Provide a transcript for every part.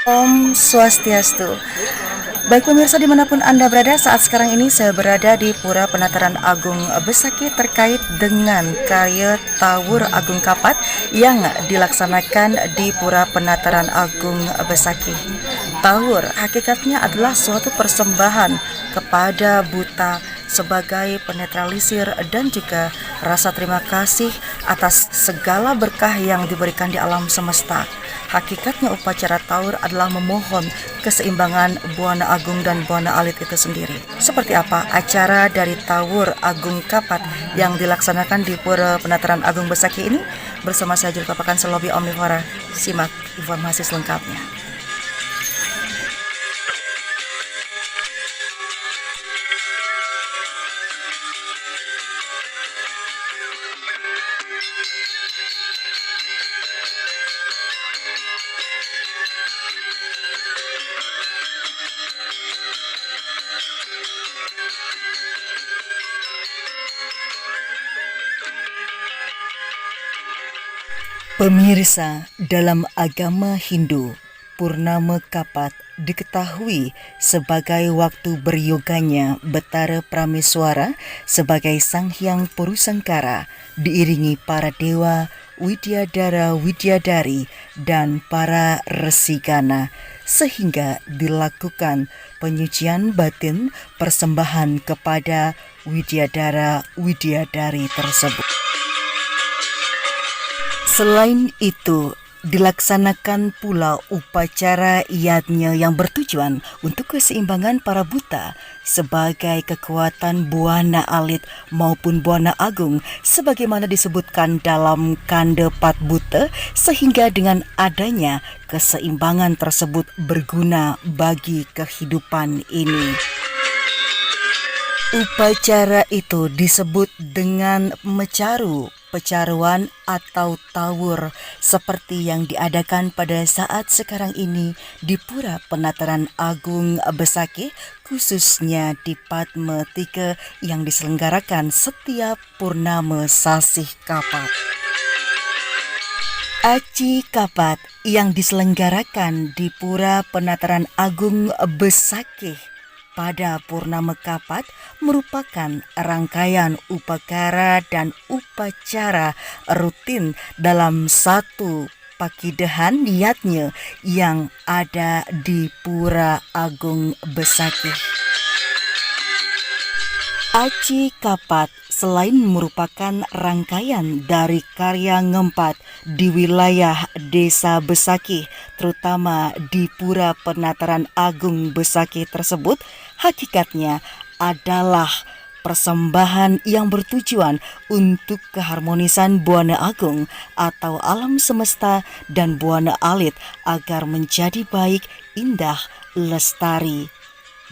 Om Swastiastu. Baik pemirsa dimanapun Anda berada, saat sekarang ini saya berada di Pura Penataran Agung Besaki terkait dengan karya Tawur Agung Kapat yang dilaksanakan di Pura Penataran Agung Besaki. Tawur hakikatnya adalah suatu persembahan kepada buta sebagai penetralisir dan juga rasa terima kasih atas segala berkah yang diberikan di alam semesta. Hakikatnya upacara Tawur adalah memohon keseimbangan Buana Agung dan Buana Alit itu sendiri. Seperti apa acara dari Tawur Agung Kapat yang dilaksanakan di Pura Penataran Agung Besaki ini? Bersama saya Juru Papakan Selobi Omnivora. Simak informasi selengkapnya. Pemirsa, dalam agama Hindu, Purnama Kapat diketahui sebagai waktu beryoganya Betara Prameswara sebagai Sang Hyang Purusangkara, diiringi para dewa, widyadara widyadari, dan para resigana, sehingga dilakukan penyucian batin persembahan kepada widyadara widyadari tersebut. Selain itu, dilaksanakan pula upacara yadnya yang bertujuan untuk keseimbangan para buta sebagai kekuatan Buana Alit maupun Buana Agung sebagaimana disebutkan dalam Kanda Pat Buta, sehingga dengan adanya keseimbangan tersebut berguna bagi kehidupan ini. Upacara itu disebut dengan mecaru, pecaruan atau tawur, seperti yang diadakan pada saat sekarang ini di Pura Penataran Agung Besaki, khususnya di Padma Tika yang diselenggarakan setiap purnama Sasih Kapat. Aci Kapat yang diselenggarakan di Pura Penataran Agung Besaki pada Purnama Kapat merupakan rangkaian upacara dan upacara rutin dalam satu pakidahan niatnya yang ada di Pura Agung Besaki. Aci Kapat selain merupakan rangkaian dari karya ngempat di wilayah Desa Besaki, terutama di Pura Penataran Agung Besaki tersebut, hakikatnya adalah persembahan yang bertujuan untuk keharmonisan Buana Agung atau alam semesta dan Buana Alit agar menjadi baik, indah, lestari.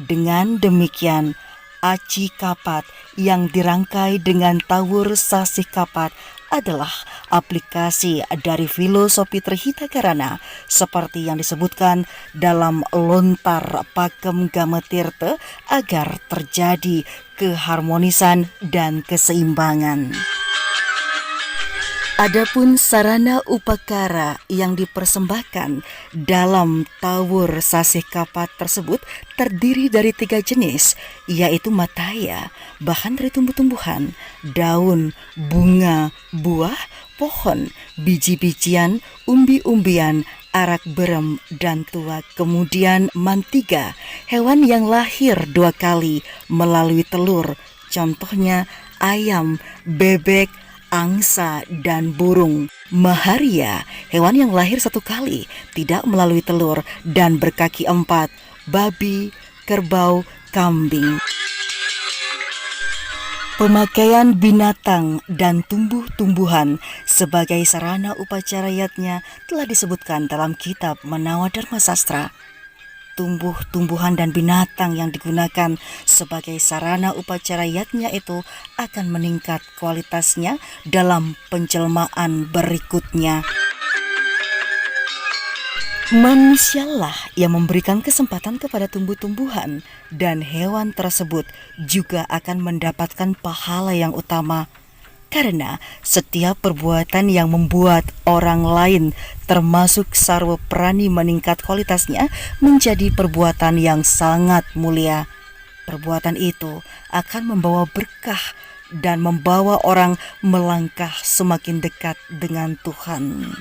Dengan demikian, Aci Kapat yang dirangkai dengan Tawur Sasih Kapat adalah aplikasi dari filosofi Trihita seperti yang disebutkan dalam Lontar Pakem Gamatirta agar terjadi keharmonisan dan keseimbangan. Adapun sarana upakara yang dipersembahkan dalam Tawur Sasih Kapat tersebut terdiri dari 3 jenis, yaitu mataya, bahan dari tumbuh-tumbuhan, daun, bunga, buah, pohon, biji-bijian, umbi-umbian, arak berem, dan tuak. Kemudian mantiga, hewan yang lahir 2 kali melalui telur, contohnya ayam, bebek, angsa, dan burung. Maharia, hewan yang lahir 1 kali, tidak melalui telur, dan berkaki 4, babi, kerbau, kambing. Pemakaian binatang dan tumbuh-tumbuhan sebagai sarana upacara yatnya telah disebutkan dalam kitab Manawa Dharma Sastra. Tumbuh-tumbuhan dan binatang yang digunakan sebagai sarana upacara yatnya itu akan meningkat kualitasnya dalam penjelmaan berikutnya. Manusialah yang memberikan kesempatan kepada tumbuh-tumbuhan dan hewan tersebut juga akan mendapatkan pahala yang utama. karena setiap perbuatan yang membuat orang lain termasuk sarwa prani meningkat kualitasnya menjadi perbuatan yang sangat mulia. Perbuatan itu akan membawa berkah dan membawa orang melangkah semakin dekat dengan Tuhan.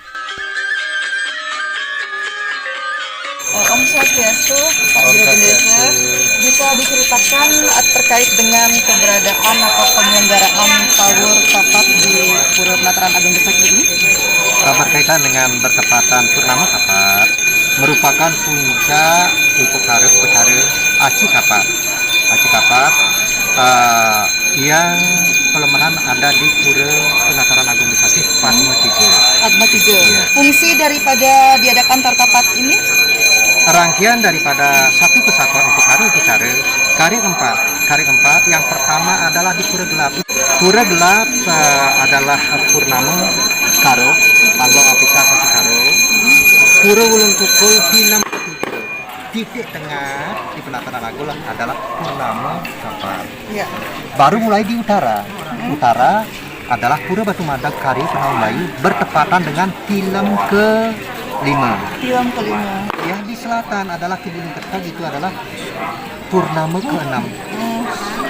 Om Swastiastu, Pak Juru Pendeta, bisa diceritakan terkait dengan keberadaan atau penyelenggaraan Tawur Kapat di Pura Penataran Agung Besakih ini? Berkaitan dengan bertepatan Purnama Kapat merupakan puncak upacara Aci Kapat. Aci Kapat yang pelemahan ada di Pura Penataran Agung Besakih Padma 3. Padma 3. Ya. Fungsi daripada diadakan Tarkapat ini? Rangkaian daripada satu kesatuan upacara Kari keempat yang pertama adalah di Pura Gelap. Pura Gelap adalah Purnama Karo, Panglo Apisa Karo. Pura Ulun Kukul Film titik tengah di Penataran Agung adalah Purnama Kapat. Ya. Baru mulai di utara. Utara adalah Pura Batu Madak Kari Penau Melayu bertepatan dengan film ke-5. Film ke-5. Yang di selatan adalah Kebun Kertas, itu adalah Purnama ke-6.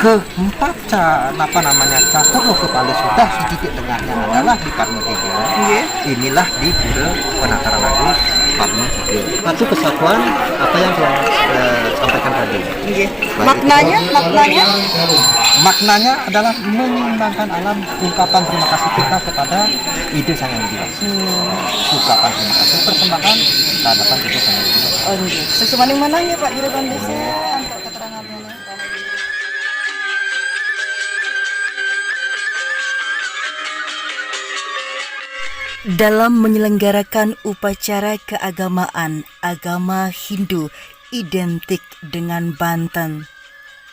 Keempat catur lo kepala sudah di titik tengahnya adalah di Padma 3. Inilah di Pura Penataran Agung Padma 3. Satu kesatuan apa yang saya sampaikan tadi. Maknanya adalah menyeimbangkan alam, ungkapan terima kasih kita kepada ide Sang Yang Widi Wasi. Ungkapan terima kasih persembahan kehadapan ide Sang Yang Widi Wasi. Oh, iya. Sesuatu mana ya Pak Juru Pendeta untuk keterangannya? Dalam menyelenggarakan upacara keagamaan, agama Hindu identik dengan Banten.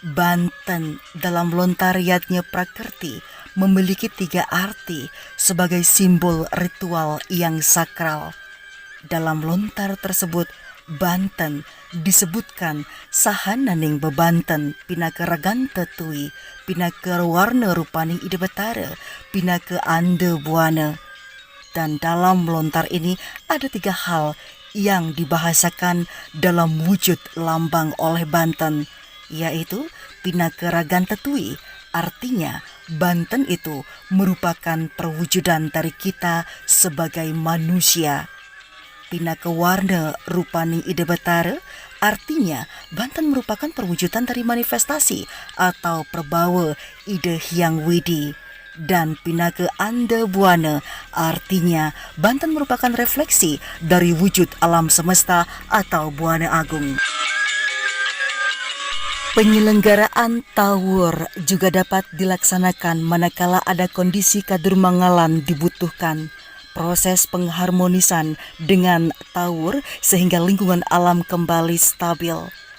Banten dalam lontar Yatnya Prakerti memiliki 3 arti sebagai simbol ritual yang sakral. Dalam lontar tersebut, Banten disebutkan sahananing bebanten pinaka raganta tui, pinaka warna rupaning ide betara, pinaka ande buana. Dan dalam lontar ini ada 3 hal yang dibahasakan dalam wujud lambang oleh Banten, yaitu pinaka raganta tui, artinya Banten itu merupakan perwujudan dari kita sebagai manusia. Pinaka warna rupaning ide betara, artinya Banten merupakan perwujudan dari manifestasi atau perbawa ide Hyang Widi. Dan pinaka anda buana, artinya Banten merupakan refleksi dari wujud alam semesta atau buana agung. Penyelenggaraan Tawur juga dapat dilaksanakan manakala ada kondisi kadurmangalan dibutuhkan. Proses pengharmonisan dengan Tawur sehingga lingkungan alam kembali stabil.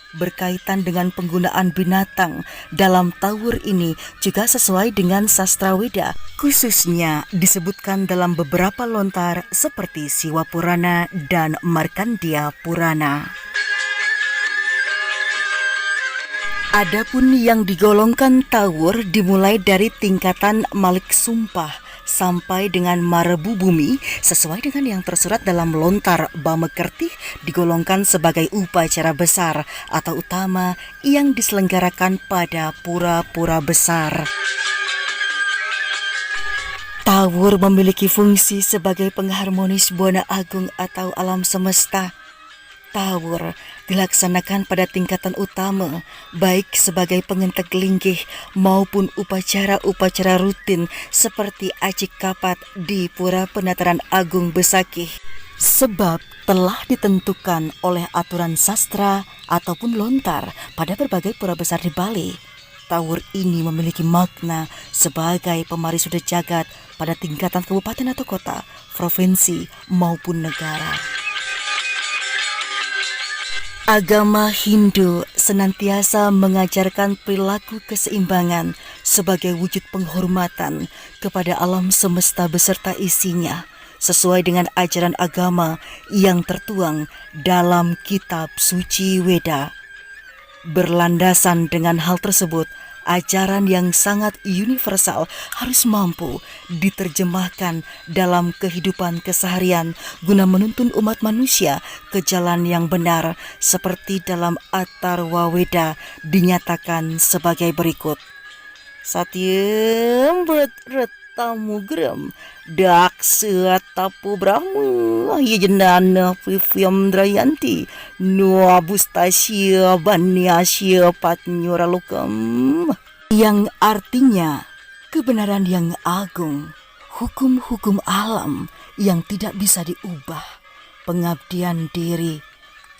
Berkaitan dengan penggunaan binatang dalam Tawur ini juga sesuai dengan sastra Weda, khususnya disebutkan dalam beberapa lontar seperti Siwa Purana dan Markandeya Purana. Adapun yang digolongkan Tawur dimulai dari tingkatan Malik Sumpah sampai dengan Marebu Bumi sesuai dengan yang tersurat dalam lontar Bamekertih digolongkan sebagai upacara besar atau utama yang diselenggarakan pada pura-pura besar. Tawur memiliki fungsi sebagai pengharmonis buana agung atau alam semesta. Tawur dilaksanakan pada tingkatan utama, baik sebagai pengentek linggih maupun upacara-upacara rutin seperti Aci Kapat di Pura Penataran Agung Besakih. Sebab telah ditentukan oleh aturan sastra ataupun lontar pada berbagai pura besar di Bali. Tawur ini memiliki makna sebagai pemarisudha jagat pada tingkatan kabupaten atau kota, provinsi maupun negara. Agama Hindu senantiasa mengajarkan perilaku keseimbangan sebagai wujud penghormatan kepada alam semesta beserta isinya, sesuai dengan ajaran agama yang tertuang dalam kitab suci Weda. Berlandasan dengan hal tersebut, ajaran yang sangat universal harus mampu diterjemahkan dalam kehidupan keseharian guna menuntun umat manusia ke jalan yang benar, seperti dalam Atharwa Weda dinyatakan sebagai berikut. Satyam tamu gram dak tapu brahma yejenana vivyam drayanti nuabustasya banyasya patnyuralukam, yang artinya kebenaran yang agung, hukum-hukum alam yang tidak bisa diubah, pengabdian diri,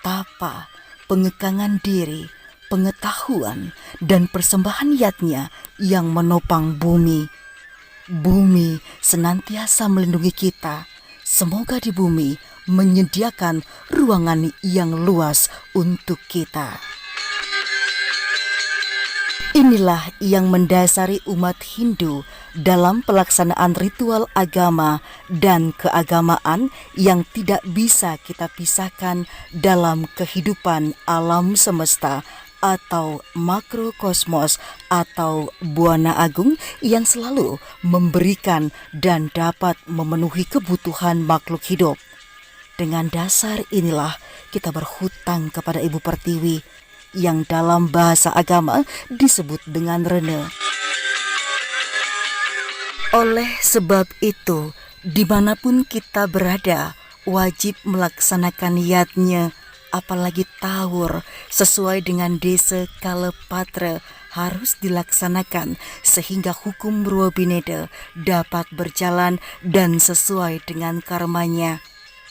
tapa, pengekangan diri, pengetahuan, dan persembahan yatnya yang menopang bumi. Bumi senantiasa melindungi kita. Semoga di bumi menyediakan ruangan yang luas untuk kita. Inilah yang mendasari umat Hindu dalam pelaksanaan ritual agama dan keagamaan yang tidak bisa kita pisahkan dalam kehidupan alam semesta atau makrokosmos atau buana agung yang selalu memberikan dan dapat memenuhi kebutuhan makhluk hidup. Dengan dasar inilah kita berhutang kepada Ibu Pertiwi yang dalam bahasa agama disebut dengan Rene. Oleh sebab itu, dimanapun kita berada, wajib melaksanakan yatnya, apalagi tawur sesuai dengan desa Kalepatra harus dilaksanakan sehingga hukum Ruwabineda dapat berjalan dan sesuai dengan karmanya.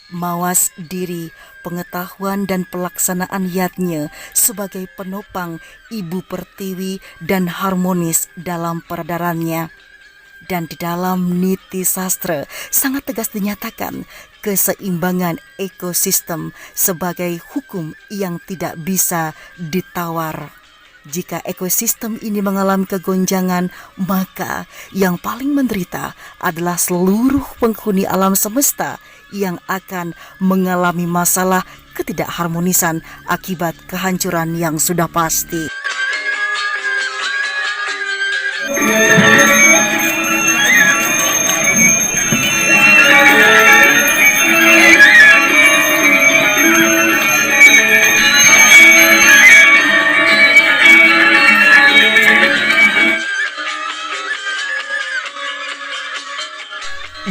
Mawas diri, pengetahuan dan pelaksanaan yatnya sebagai penopang Ibu Pertiwi dan harmonis dalam peredarannya. Dan di dalam niti sastra sangat tegas dinyatakan keseimbangan ekosistem sebagai hukum yang tidak bisa ditawar. Jika ekosistem ini mengalami kegonjangan, maka yang paling menderita adalah seluruh penghuni alam semesta yang akan mengalami masalah ketidakharmonisan akibat kehancuran yang sudah pasti.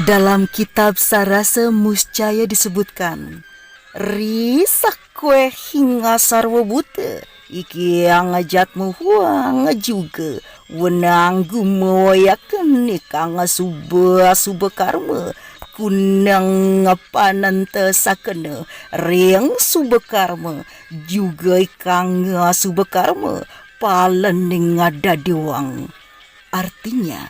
Dalam kitab Sarasa Muscaya disebutkan, risakwe hingga sarwa buta, iki yang ngajatmu huang juga, wenang gumoyakan ikang suba karma, kunang pananta sakana, ring suba karma, juga ikang suba karma, palaning ada diwang. Artinya,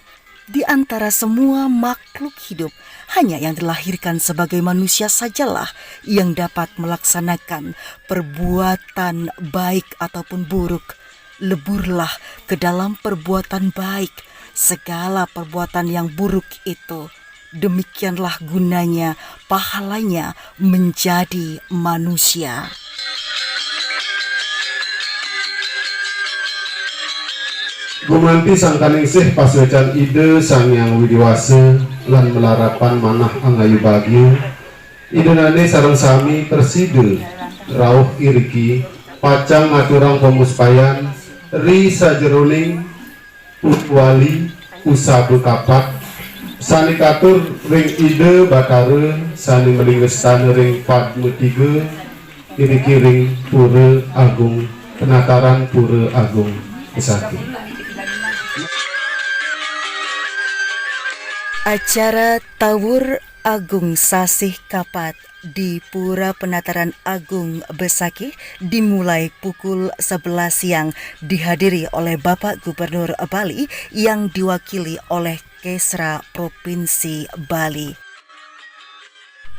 di antara semua makhluk hidup, hanya yang dilahirkan sebagai manusia sajalah yang dapat melaksanakan perbuatan baik ataupun buruk. Leburlah ke dalam perbuatan baik, segala perbuatan yang buruk itu. Demikianlah gunanya, pahalanya menjadi manusia. Gumanti sang kaningsih paswecan ide sang yang widiwase lan melarapan manah angayu bagyo idenane sareng sami perside rauh iriki pacang ngaturang pemuspayan ri sajeroning utwali usabu kapat sani katur ring ide bakare sani melinggestan ring padme tiga iriki ring pura agung penataran pura agung Besaki. Acara Tawur Agung Sasih Kapat di Pura Penataran Agung Besaki dimulai pukul 11 siang dihadiri oleh Bapak Gubernur Bali yang diwakili oleh Kesra Provinsi Bali.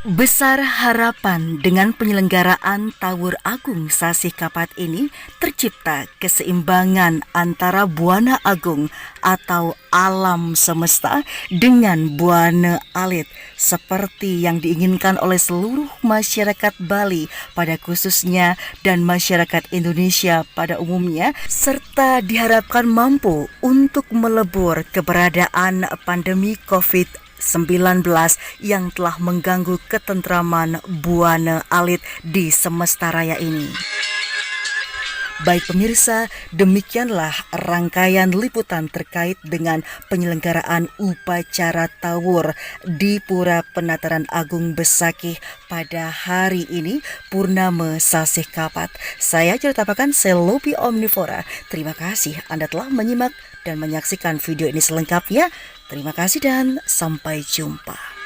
Besar harapan dengan penyelenggaraan Tawur Agung Sasih Kapat ini tercipta keseimbangan antara Buana Agung atau alam semesta dengan Buana Alit seperti yang diinginkan oleh seluruh masyarakat Bali pada khususnya dan masyarakat Indonesia pada umumnya, serta diharapkan mampu untuk melebur keberadaan pandemi COVID-19 yang telah mengganggu ketentraman Buana Alit di semesta raya ini. Baik pemirsa, demikianlah rangkaian liputan terkait dengan penyelenggaraan upacara Tawur di Pura Penataran Agung Besakih pada hari ini, Purnama Sasih Kapat. Saya Ceritapakan Selopi Omnivora. Terima kasih Anda telah menyimak dan menyaksikan video ini selengkapnya. Terima kasih dan sampai jumpa.